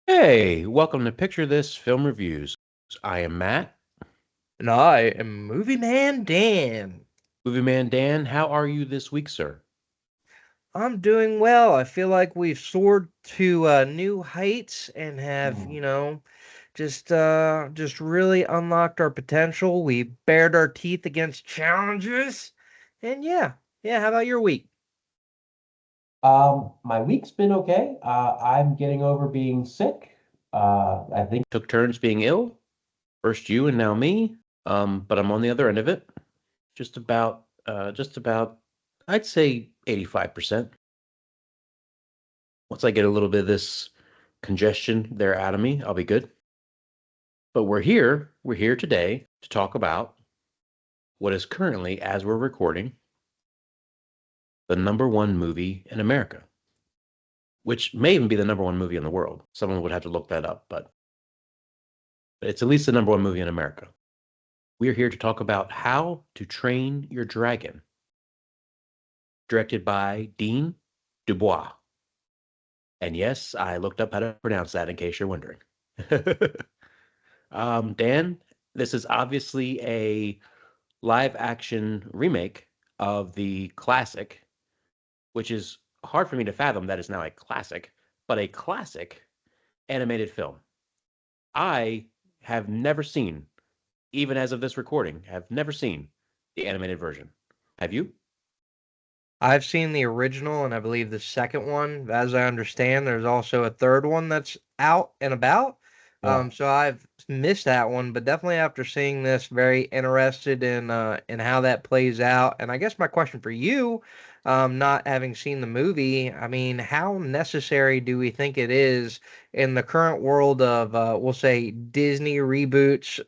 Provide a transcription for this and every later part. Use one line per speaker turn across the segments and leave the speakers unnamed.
Hey, welcome to Picture This Film Reviews. I am Matt.
And I am Movie Man Dan.
Movie Man Dan, how are you this week, sir?
I'm doing well. I feel like we've soared to new heights and have,
Hmm.
just really unlocked our potential. We bared our teeth against challenges. And yeah, how about your week?
My week's been okay. I'm getting over being sick. I think took turns being ill. First you and now me. But I'm on the other end of it. Just about, I'd say 85%. Once I get a little bit of this congestion there out of me, I'll be good. But we're here today to talk about what is currently, as we're recording, the number one movie in America, which may even be the number one movie in the world. Someone would have to look that up, but it's at least the number one movie in America. We are here to talk about How to Train Your Dragon, directed by Dean Dubois. And yes, I looked up how to pronounce that in case you're wondering. Dan, this is obviously a live action remake of the classic, which is hard for me to fathom that is now a classic, but a classic animated film. I have never seen, even as of this recording, have never seen the animated version. Have you?
I've seen the original and I believe the second one. As I understand, there's also a third one that's out and about.
Yeah.
So I've missed that one, but definitely after seeing this, very interested in how that plays out. And I guess my question for you, not having seen the movie, I mean, how necessary do we think it is in the current world of we'll say Disney reboots?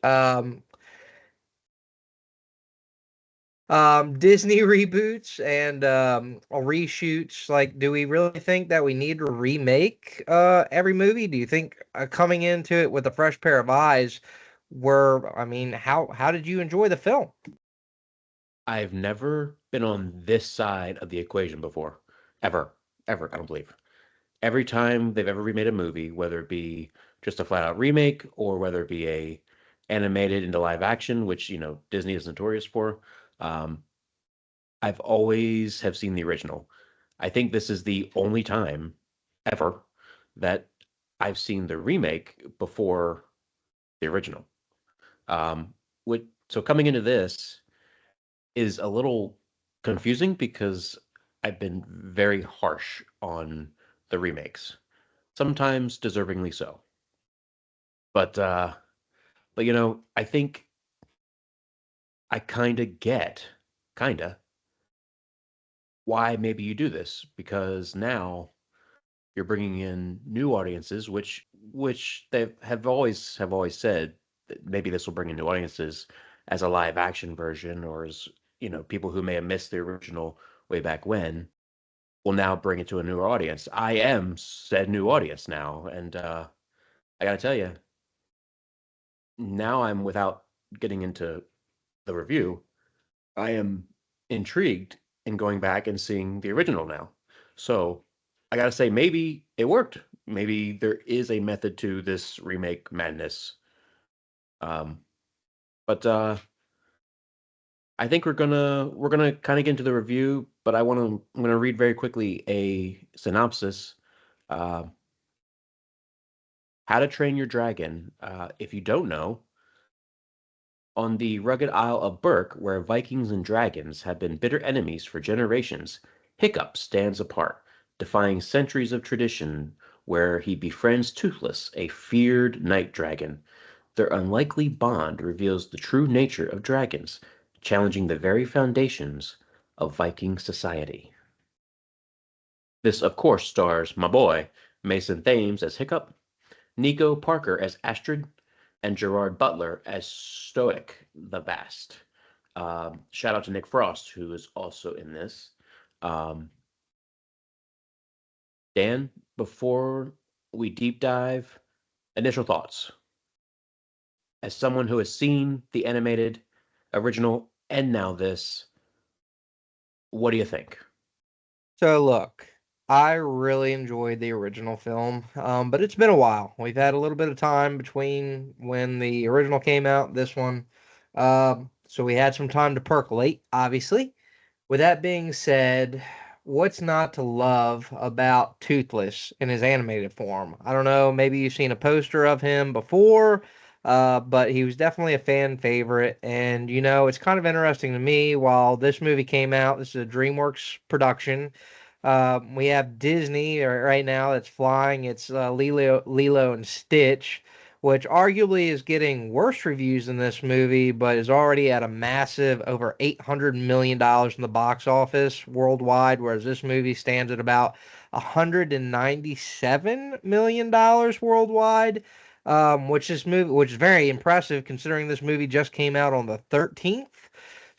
Disney reboots and reshoots, like, do we really think that we need to remake every movie? Do you think coming into it with a fresh pair of eyes, I mean, how did you enjoy the film?
I've never been on this side of the equation before. Ever. Ever, I don't believe. Every time they've ever remade a movie, whether it be just a flat out remake or whether it be a animated into live action, which, Disney is notorious for, um, I've always have seen the original. I think this is the only time ever that I've seen the remake before the original. Um, so coming into this is a little confusing because I've been very harsh on the remakes, sometimes deservingly so. But I think I kinda why maybe you do this because now you're bringing in new audiences, which they have always said that maybe this will bring in new audiences as a live action version or as people who may have missed the original way back when will now bring it to a newer audience. I am said new audience now, and I gotta tell you, now I'm without getting into the review. I am intrigued in going back and seeing the original now. So I gotta say, maybe it worked. Maybe there is a method to this remake madness. Um, but I think we're gonna kind of get into the review, but I'm gonna read very quickly a synopsis. Uh, How to Train Your Dragon. If you don't know, on the rugged Isle of Berk, where Vikings and dragons have been bitter enemies for generations, Hiccup stands apart, defying centuries of tradition, where he befriends Toothless, a feared night dragon. Their unlikely bond reveals the true nature of dragons, challenging the very foundations of Viking society. This, of course, stars my boy, Mason Thames as Hiccup, Nico Parker as Astrid, and Gerard Butler as Stoic the Vast. Shout out to Nick Frost, who is also in this. Um, Dan, before we deep dive, initial thoughts. As someone who has seen the animated original and now this, what do you think?
So look. I really enjoyed the original film, but it's been a while. We've had a little bit of time between when the original came out, this one. So we had some time to percolate, obviously. With that being said, what's not to love about Toothless in his animated form? I don't know, maybe you've seen a poster of him before, but he was definitely a fan favorite. And, it's kind of interesting to me. While this movie came out, this is a DreamWorks production. We have Disney right now that's flying. It's Lilo and Stitch, which arguably is getting worse reviews than this movie, but is already at a massive over $800 million in the box office worldwide, whereas this movie stands at about $197 million worldwide. Which is very impressive considering this movie just came out on the 13th.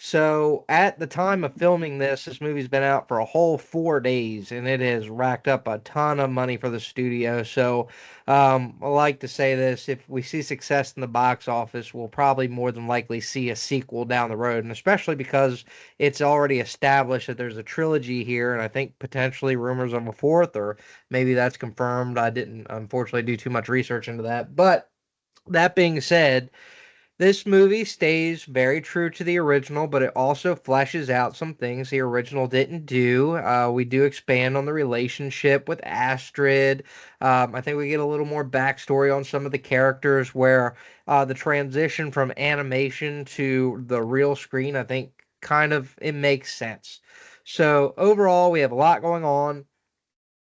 So at the time of filming this, this movie's been out for a whole 4 days, and it has racked up a ton of money for the studio. So I like to say this: if we see success in the box office, we'll probably more than likely see a sequel down the road, and especially because it's already established that there's a trilogy here, and I think potentially rumors of a fourth, or maybe that's confirmed. I didn't unfortunately do too much research into that, but that being said, this movie stays very true to the original, but it also fleshes out some things the original didn't do. We do expand on the relationship with Astrid. I think we get a little more backstory on some of the characters where the transition from animation to the real screen, I think, kind of it makes sense. So overall, we have a lot going on.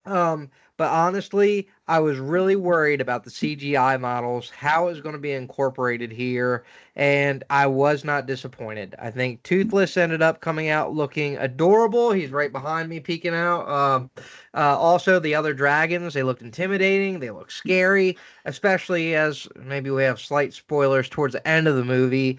Um, but honestly, I was really worried about the CGI models, how it was going to be incorporated here, and I was not disappointed. I think Toothless ended up coming out looking adorable. He's right behind me, peeking out. Also, the other dragons, they looked intimidating, they look scary, especially as maybe we have slight spoilers towards the end of the movie.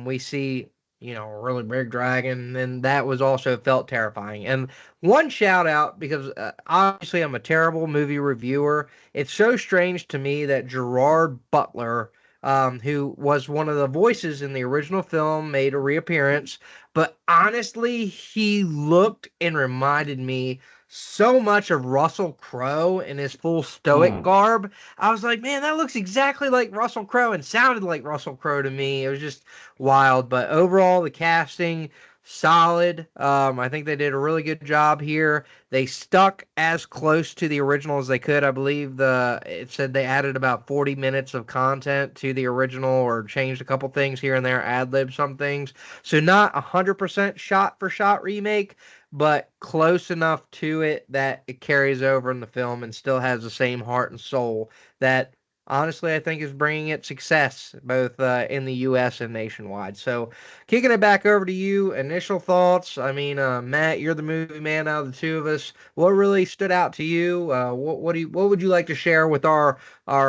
We see. A really big dragon, and that was also felt terrifying. And one shout out because obviously I'm a terrible movie reviewer. It's so strange to me that Gerard Butler, who was one of the voices in the original film, made a reappearance. But honestly, he looked and reminded me so much of Russell Crowe in his full stoic
Hmm.
garb. I was like, man, that looks exactly like Russell Crowe and sounded like Russell Crowe to me. It was just wild. But overall, the casting solid. I think they did a really good job here. They stuck as close to the original as they could. I believe it said they added about 40 minutes of content to the original or changed a couple things here and there, ad lib some things. So not 100% shot for shot remake, but close enough to it that it carries over in the film and still has the same heart and soul that honestly I think is bringing it success both in the US and nationwide. So kicking it back over to you, initial thoughts. I mean, Matt, you're the movie man out of the two of us. What really stood out to you? What would you like to share with our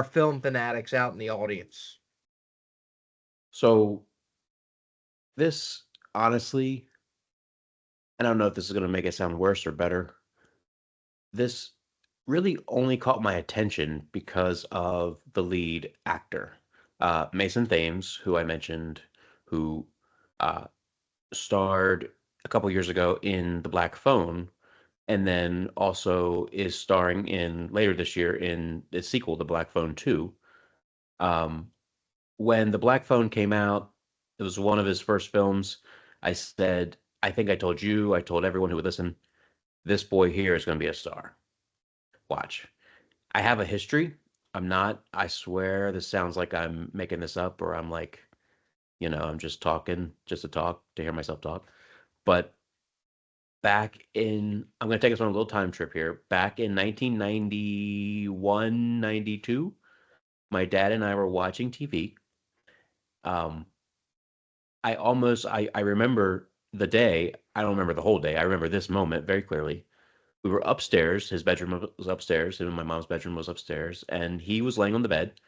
film fanatics out in the audience?
So this honestly, and I don't know if this is going to make it sound worse or better. This really only caught my attention because of the lead actor, Mason Thames, who I mentioned, who uh, starred a couple years ago in The Black Phone, and then also is starring in later this year in the sequel, The Black Phone 2. Um, when The Black Phone came out, it was one of his first films. I said, I think I told you, I told everyone who would listen, this boy here is going to be a star. Watch. I have a history. I'm not, I swear this sounds like I'm making this up or I'm like, I'm just talking just to talk, to hear myself talk. But I'm going to take us on a little time trip here. Back in 1991, 92, my dad and I were watching TV. Um, I remember the day. I don't remember the whole day. I remember this moment very clearly. We were upstairs. His bedroom was upstairs, and my mom's bedroom was upstairs. And he was laying on the bed,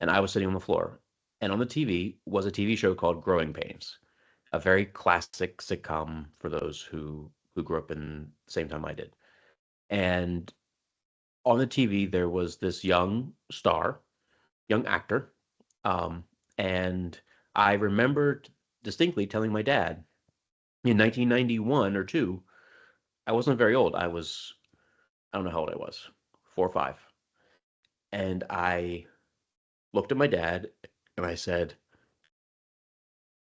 and I was sitting on the floor. And on the TV was a TV show called Growing Pains, a very classic sitcom for those who grew up in the same time I did. And on the TV there was this young star, young actor, um, and I remembered distinctly telling my dad in 1991 or two. I wasn't very old. I was I don't know how old I was, 4 or 5, and I looked at my dad and I said,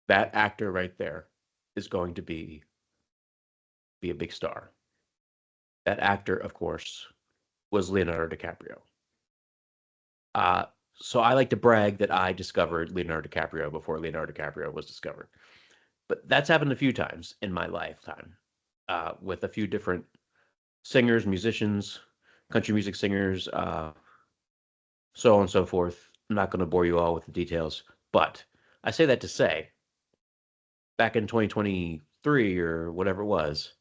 "That actor right there is going to be a big star." That actor, of course, was Leonardo DiCaprio. Uh, so I like to brag that I discovered Leonardo DiCaprio before Leonardo DiCaprio was discovered. But that's happened a few times in my lifetime, with a few different singers, musicians, country music singers, so on and so forth. I'm not going to bore you all with the details, but I say that to say, back in 2023 or whatever it was,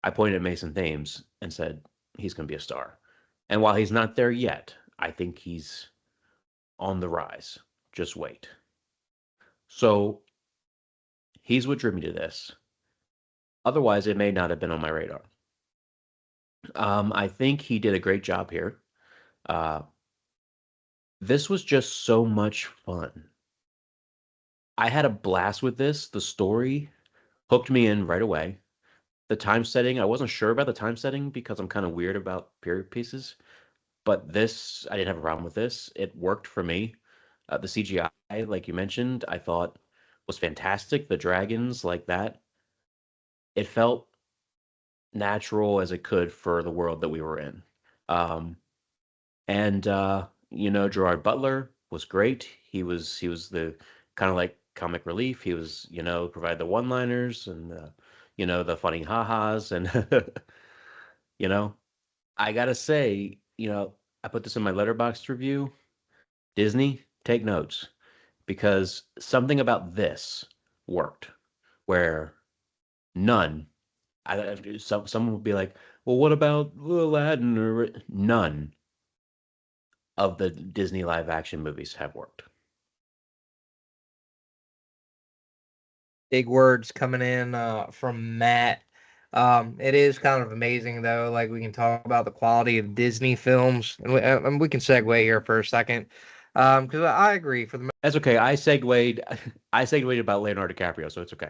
I pointed at Mason Thames and said he's going to be a star. And while he's not there yet, I think he's on the rise. Just wait. So he's what drew me to this. Otherwise, it may not have been on my radar. I think he did a great job here. Uh, this was just so much fun. I had a blast with this. The story hooked me in right away. The time setting, I wasn't sure about the time setting because I'm kind of weird about period pieces, but this, I didn't have a problem with this. It worked for me. The CGI, like you mentioned, I thought was fantastic. The dragons, like that, it felt natural as it could for the world that we were in. Um, and Gerard Butler was great. He was the kind of like comic relief. He was, provide the one-liners and the funny ha-has and you know, I gotta say, I put this in my letterbox review. Disney, take notes because something about this worked where none. Someone would be like, "Well, what about Aladdin?" Or none of the Disney live action movies have worked.
Big words coming in from Matt. It is kind of amazing though. Like we can talk about the quality of Disney films, and we can segue here for a second, because I agree
That's okay. I segued. I segued about Leonardo DiCaprio, so it's okay.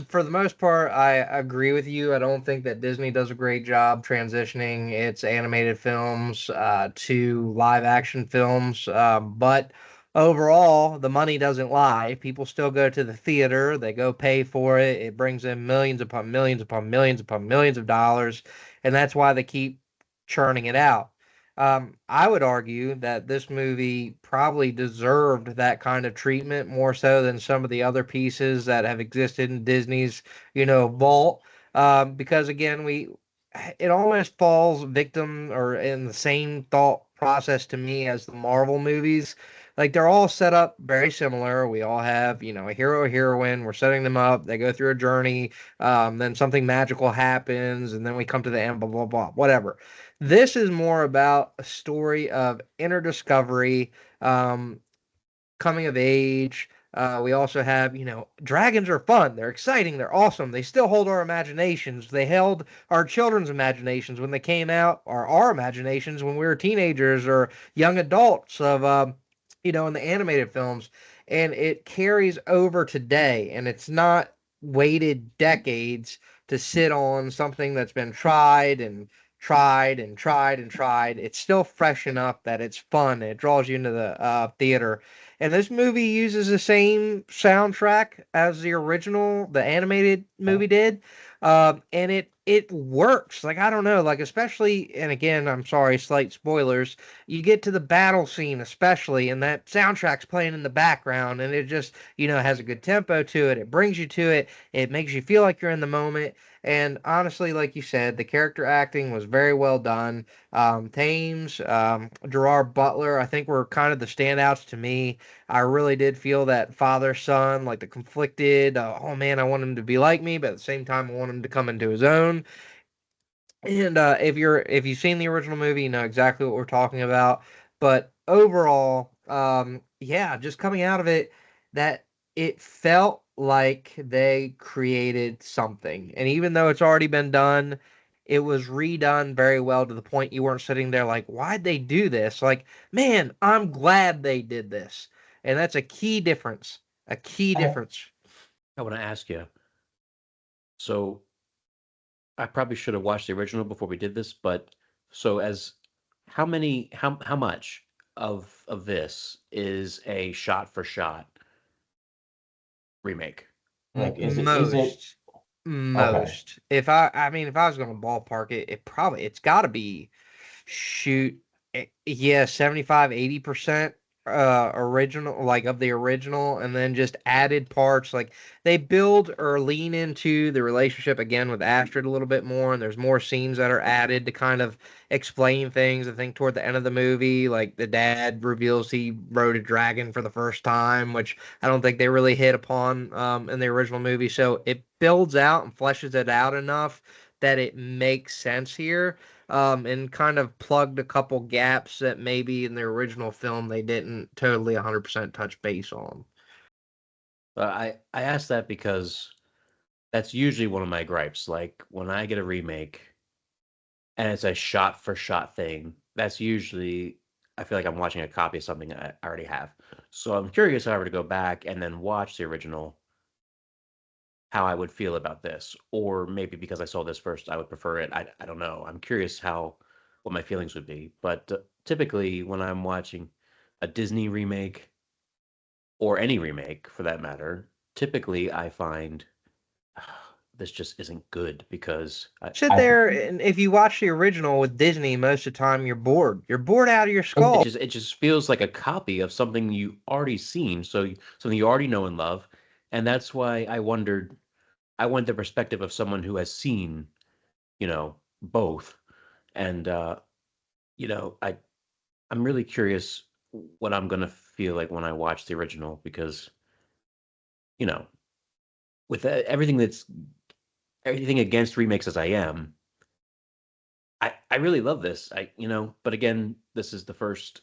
for the most part, I agree with you. I don't think that Disney does a great job transitioning its animated films to live action films. But overall, the money doesn't lie. People still go to the theater. They go pay for it. It brings in millions upon millions upon millions upon millions of dollars, and that's why they keep churning it out. I would argue that this movie probably deserved that kind of treatment more so than some of the other pieces that have existed in Disney's, vault. Because again, it almost falls victim or in the same thought process to me as the Marvel movies. Like they're all set up very similar. We all have, a hero, a heroine. We're setting them up. They go through a journey. Then something magical happens, and then we come to the end. Blah blah blah. Whatever. This is more about a story of inner discovery, um, coming of age. We also have, dragons are fun. They're exciting. They're awesome. They still hold our imaginations. They held our children's imaginations when they came out, or our imaginations when we were teenagers or young adults of, in the animated films. And it carries over today, and it's not waited decades to sit on something that's been tried and tried and tried and tried. It's still fresh enough that it's fun. It draws you into the theater, and this movie uses the same soundtrack as the original, the animated movie did, and it works. Like I don't know, like especially, and again, I'm sorry, slight spoilers. You get to the battle scene, especially, and that soundtrack's playing in the background, and it just has a good tempo to it. It brings you to it. It makes you feel like you're in the moment. And honestly, like you said, the character acting was very well done. Thames, Gerard Butler, I think were kind of the standouts to me. I really did feel that father son, like the conflicted, oh man, I want him to be like me, but at the same time, I want him to come into his own. And if you've seen the original movie, you know exactly what we're talking about. But overall, yeah, just coming out of it, that it felt like they created something. And even though it's already been done, it was redone very well to the point you weren't sitting there like, why'd they do this? Like, man, I'm glad they did this. And that's a key difference. A key difference.
I want to ask you. So I probably should have watched the original before we did this, but so as how much of this is a shot for shot remake?
Like, is it
Most,
okay?
most. I mean, if I was going to ballpark it, it's got to be shoot, yeah, 75, 80% original, like of the original, and then just added parts. Like they build or lean into the relationship again with Astrid a little bit more, and there's more scenes that are added to kind of explain things. I think toward the end of the movie, like the dad reveals he rode a dragon for the first time, which I don't think they really hit upon in the original movie. So it builds out and fleshes it out enough that it makes sense here, and kind of plugged a couple gaps that maybe in the original film they didn't totally 100% touch base on.
I asked that because that's usually one of my gripes. Like when I get a remake and it's a shot for shot thing, that's usually I feel like I'm watching a copy of something I already have. So I'm curious, however, to go back and then watch the original, how I would feel about this, or maybe because I saw this first, I would prefer it. I don't know. I'm curious how what my feelings would be. But typically, when I'm watching a Disney remake or any remake for that matter, typically I find this just isn't good because
Sit
I
there, and if you watch the original with Disney, most of the time you're bored. You're bored out of your skull.
it just feels like a copy of something you already seen, so something you already know and love, and that's why I wondered. I want the perspective of someone who has seen, both, and I'm really curious what I'm gonna feel like when I watch the original because you know with everything against remakes as I am, I really love this. But again, this is the first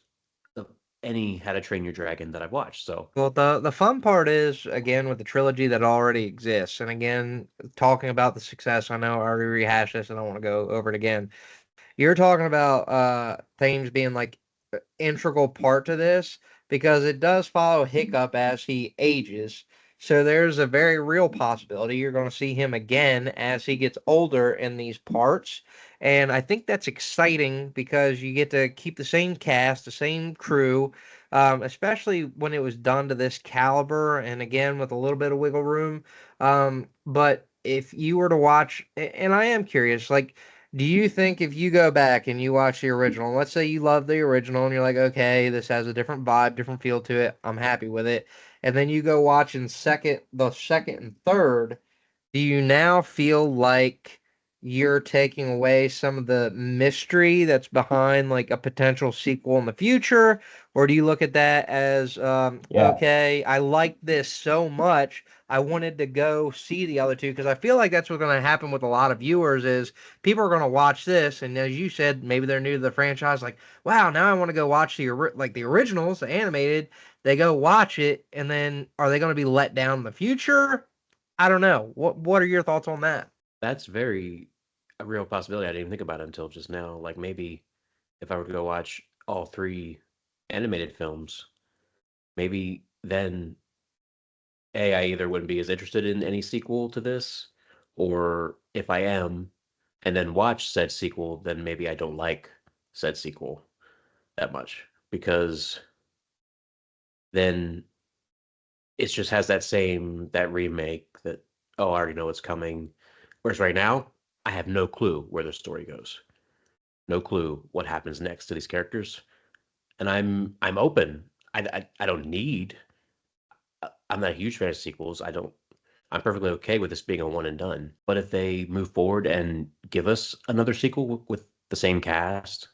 of any How to Train Your Dragon that I've watched. So
Well, the fun part is again with the trilogy that already exists, and again talking about the success. I know I already rehashed this, and I want to go over it again. You're talking about Thames being like integral part to this because it does follow Hiccup as he ages. So there's a very real possibility you're going to see him again as he gets older in these parts. And I think that's exciting because you get to keep the same cast, the same crew, especially when it was done to this caliber and again with a little bit of wiggle room. But if you were to watch, and I am curious, like, do you think if you go back and you watch the original, let's say you love the original and you're like, okay, this has a different vibe, different feel to it, I'm happy with it, and then you go watch in the second and third, do you now feel like you're taking away some of the mystery that's behind like a potential sequel in the future? Or do you look at that as,
yeah.
okay, I like this so much, I wanted to go see the other two? Because I feel like that's what's going to happen with a lot of viewers is people are going to watch this, and as you said, maybe they're new to the franchise, like, wow, now I want to go watch like the originals, the animated. They go watch it, and then are they going to be let down in the future? I don't know. What are your thoughts on that?
that's very a real possibility. I didn't even think about it until just now. Like maybe if I were to go watch all three animated films, maybe then I either wouldn't be as interested in any sequel to this, or if I am, and then watch said sequel, then maybe I don't like said sequel that much because then it just has that remake that I already know what's coming. Whereas right now, I have no clue where the story goes, no clue what happens next to these characters, and I'm open. I don't need. I'm not a huge fan of sequels. I don't. I'm perfectly okay with this being a one and done. But if they move forward and give us another sequel with the same cast,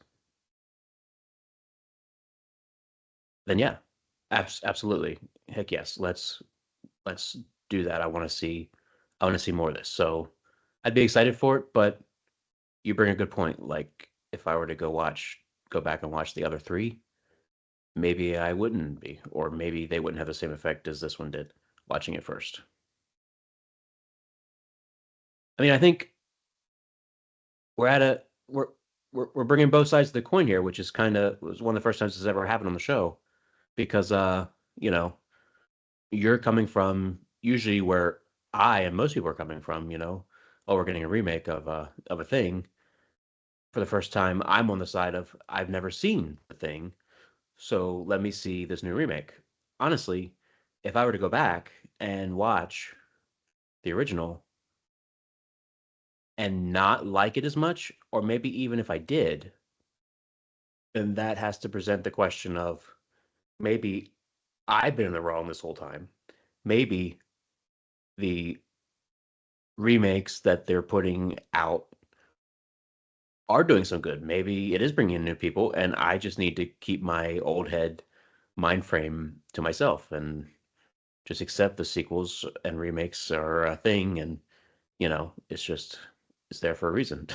then yeah, absolutely. Heck yes, let's do that. I want to see more of this. So I'd be excited for it, but you bring a good point. Like if I were to go back and watch the other three, maybe I wouldn't be, or maybe they wouldn't have the same effect as this one did watching it first. I mean, I think we're at a we're bringing both sides of the coin here, which is kind of was one of the first times this ever happened on the show because you know you're coming from usually where I and most people are coming from. oh, we're getting a remake of a thing. For the first time, I'm on the side of I've never seen the thing, so let me see this new remake. Honestly, if I were to go back and watch the original and not like it as much, or maybe even if I did, then that has to present the question of maybe I've been in the wrong this whole time. Maybe the remakes that they're putting out are doing some good. Maybe it is bringing in new people, and I just need to keep my old head mind frame to myself and just accept the sequels and remakes are a thing, and it's there for a reason.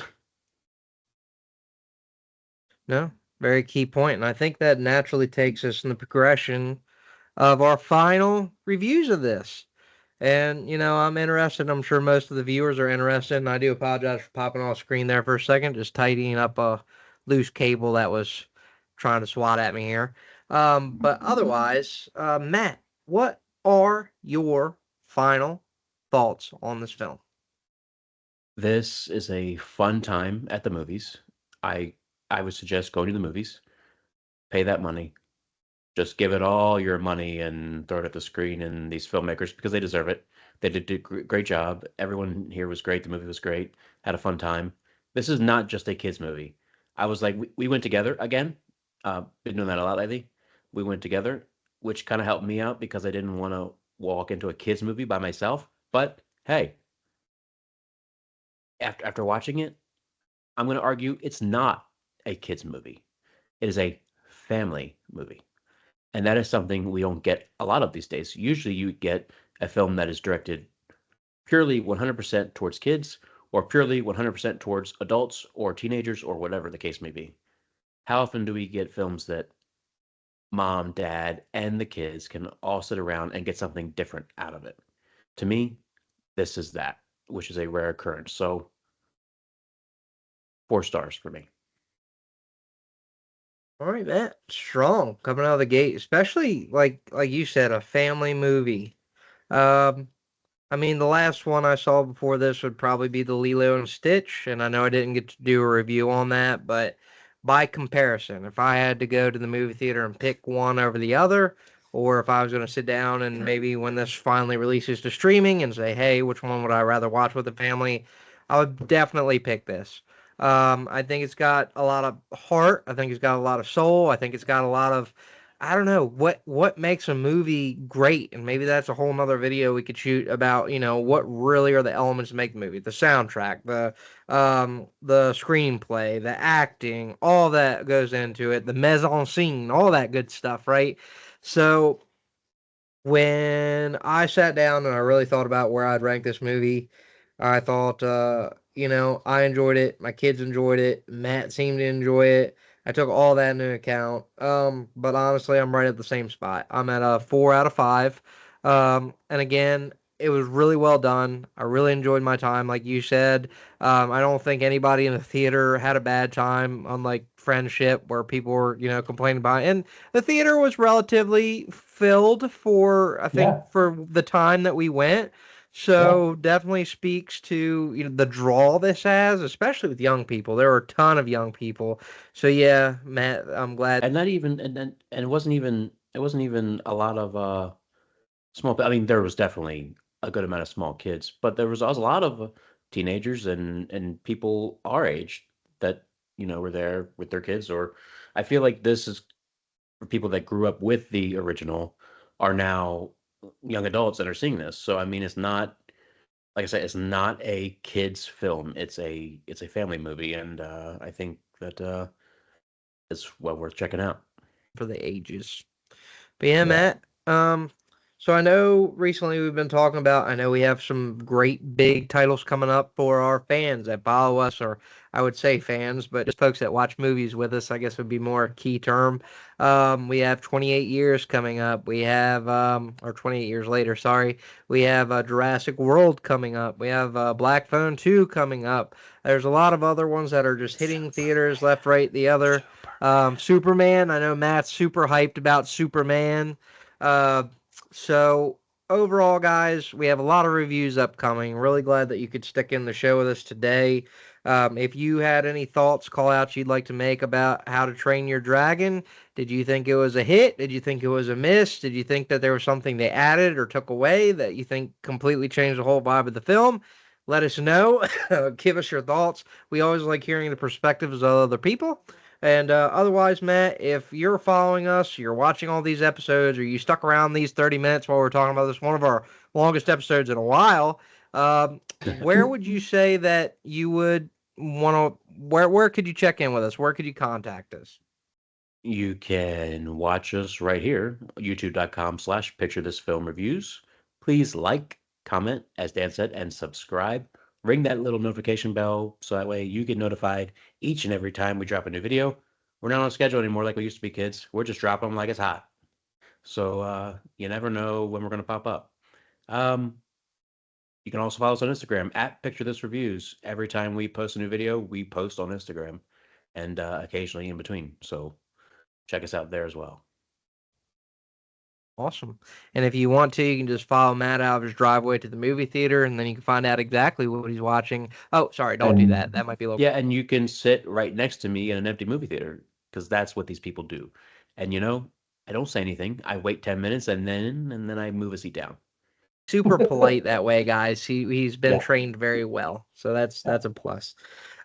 No, very key point, and I think that naturally takes us in the progression of our final reviews of this. And, I'm interested. I'm sure most of the viewers are interested. And I do apologize for popping off screen there for a second, just tidying up a loose cable that was trying to swat at me here. But otherwise, Matt, what are your final thoughts on this film?
This is a fun time at the movies. I I would suggest going to the movies, pay that money, just give it all your money and throw it at the screen and these filmmakers because they deserve it. They did a great job. Everyone here was great. The movie was great. Had a fun time. This is not just a kids movie. I was like, we went together again. Been doing that a lot lately. We went together, which kind of helped me out because I didn't want to walk into a kids movie by myself. But hey, after watching it, I'm going to argue it's not a kids movie. It is a family movie. And that is something we don't get a lot of these days. Usually you get a film that is directed purely 100% towards kids or purely 100% towards adults or teenagers or whatever the case may be. How often do we get films that mom, dad, and the kids can all sit around and get something different out of it? To me, this is that, which is a rare occurrence. So, 4 stars for me.
All right, Matt, strong coming out of the gate, especially like you said, a family movie. Um, I mean, the last one I saw before this would probably be the Lilo and Stitch, and I know I didn't get to do a review on that, but by comparison, if I had to go to the movie theater and pick one over the other, or if I was going to sit down and maybe when this finally releases to streaming and say, hey, which one would I rather watch with the family, I would definitely pick this. I think it's got a lot of heart. I think it's got a lot of soul. I think it's got a lot of I don't know what makes a movie great, and maybe that's a whole nother video we could shoot about, what really are the elements that make the movie. The soundtrack, the screenplay, the acting, all that goes into it, the mise en scene, all that good stuff, right? So when I sat down and I really thought about where I'd rank this movie, I thought, I enjoyed it. My kids enjoyed it. Matt seemed to enjoy it. I took all that into account. But honestly, I'm right at the same spot. I'm at a 4 out of 5. And again, it was really well done. I really enjoyed my time, like you said. I don't think anybody in the theater had a bad time, unlike Friendship, where people were, complaining about it. And the theater was relatively filled for I think
Yeah.
for the time that we went.
Yeah.
So definitely speaks to the draw this has, especially with young people. There were a ton of young people. So yeah, Matt, I'm glad.
And not even and it wasn't even a lot of small. I mean, there was definitely a good amount of small kids, but there was also a lot of teenagers and people our age that were there with their kids. Or I feel like this is for people that grew up with the original are now young adults that are seeing this. So I mean, it's not like I said, it's not a kids film. It's a family movie, and I think that it's well worth checking out.
For the ages. But yeah,
Yeah.
Matt. So I know recently we've been talking about. I know we have some great big titles coming up for our fans that follow us, or I would say fans, but just folks that watch movies with us. I guess would be more a key term. We have 28 years coming up. We have or 28 years later. Sorry. We have Jurassic World coming up. We have Black Phone 2 coming up. There's a lot of other ones that are just hitting theaters left, right, the other. Superman. I know Matt's super hyped about Superman. Uh, so overall, guys, we have a lot of reviews upcoming. Really glad that you could stick in the show with us today. If you had any thoughts, call outs you'd like to make about How to Train Your Dragon, did you think it was a hit? Did you think it was a miss? Did you think that there was something they added or took away that you think completely changed the whole vibe of the film? Let us know. Give us your thoughts. We always like hearing the perspectives of other people. And otherwise, Matt, if you're following us, you're watching all these episodes, or you stuck around these 30 minutes while we're talking about this, one of our longest episodes in a while, where would you say that you would want to, where could you check in with us? Where could you contact us?
You can watch us right here, youtube.com/picture this film reviews. Please like, comment, as Dan said, and subscribe. Ring that little notification bell so that way you get notified each and every time we drop a new video. We're not on schedule anymore like we used to be, kids. We're just dropping them like it's hot. So you never know when we're going to pop up. Um, you can also follow us on Instagram at Picture This Reviews. Every time we post a new video, we post on Instagram and occasionally in between. So check us out there as well.
Awesome. And if you want to, you can just follow Matt out of his driveway to the movie theater, and then you can find out exactly what he's watching. Oh, sorry, don't do that. That might be a little.
Yeah, and you can sit right next to me in an empty movie theater because that's what these people do. And I don't say anything. I wait 10 minutes and then I move a seat down.
Super polite that way, guys. He's been
Yeah.
trained very well, so that's a plus.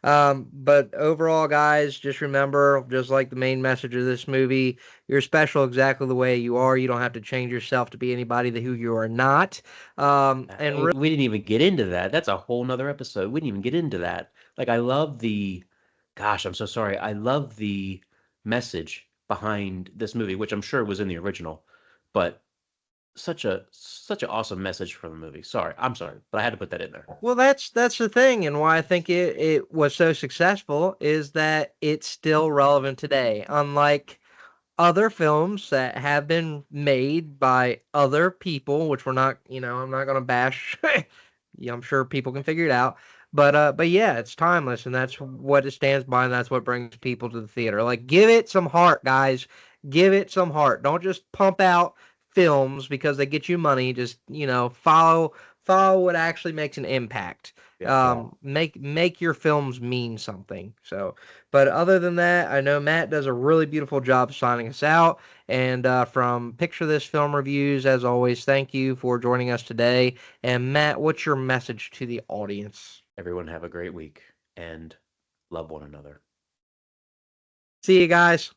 But overall, guys, just remember, just like the main message of this movie, you're special exactly the way you are. You don't have to change yourself to be anybody who you are not. And
We didn't even get into that. That's a whole nother episode. We didn't even get into that. Like I love gosh, I'm so sorry. I love the message behind this movie, which I'm sure was in the original, but such an awesome message from the movie. Sorry, I'm sorry, but I had to put that in there.
well, that's the thing, and why I think it was so successful is that it's still relevant today, unlike other films that have been made by other people, which we're not, I'm not gonna bash. Yeah, I'm sure people can figure it out. But yeah, it's timeless, and that's what it stands by, and that's what brings people to the theater. Like, give it some heart, guys. Give it some heart. Don't just pump out films because they get you money. Just follow what actually makes an impact. Make your films mean something. So, but other than that, I know Matt does a really beautiful job signing us out. And from Picture This Film Reviews, as always, thank you for joining us today. And Matt, what's your message to the audience?
Everyone have a great week and love one another.
See you guys.